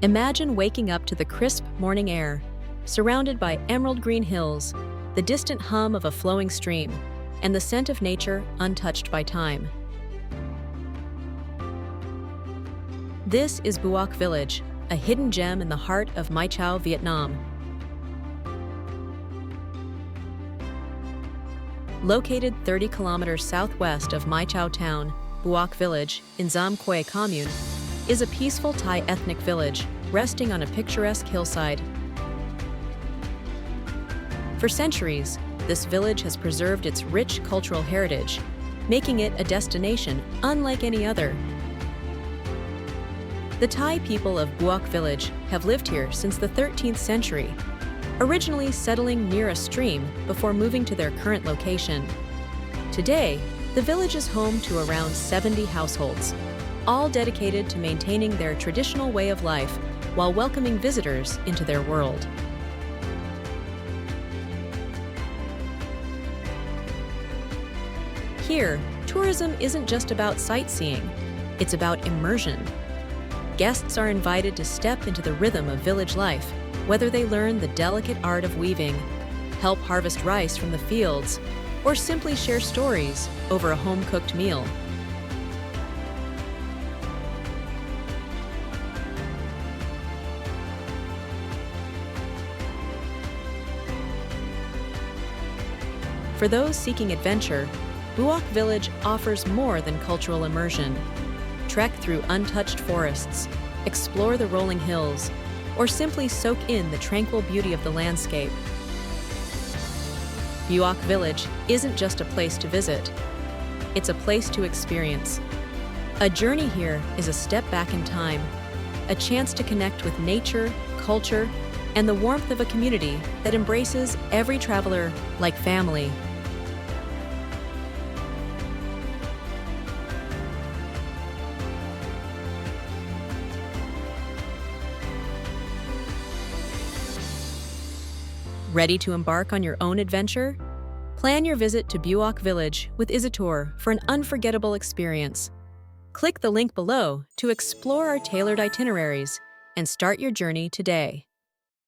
Imagine waking up to the crisp morning air, surrounded by emerald green hills, the distant hum of a flowing stream, and the scent of nature untouched by time. This is Buoc Village, a hidden gem in the heart of Mai Chau, Vietnam. Located 30 kilometers southwest of Mai Chau town, Buoc Village, in Dam Quay commune, is a peaceful Thai ethnic village resting on a picturesque hillside. For centuries, this village has preserved its rich cultural heritage, making it a destination unlike any other. The Thai people of Buoc Village have lived here since the 13th century, originally settling near a stream before moving to their current location. Today, the village is home to around 70 households, all dedicated to maintaining their traditional way of life while welcoming visitors into their world. Here, tourism isn't just about sightseeing, it's about immersion. Guests are invited to step into the rhythm of village life, whether they learn the delicate art of weaving, help harvest rice from the fields, or simply share stories over a home-cooked meal. For those seeking adventure, Buoc Village offers more than cultural immersion. Trek through untouched forests, explore the rolling hills, or simply soak in the tranquil beauty of the landscape. Buoc Village isn't just a place to visit, it's a place to experience. A journey here is a step back in time, a chance to connect with nature, culture, and the warmth of a community that embraces every traveler like family. Ready to embark on your own adventure? Plan your visit to Buoc Village with Isatour for an unforgettable experience. Click the link below to explore our tailored itineraries and start your journey today.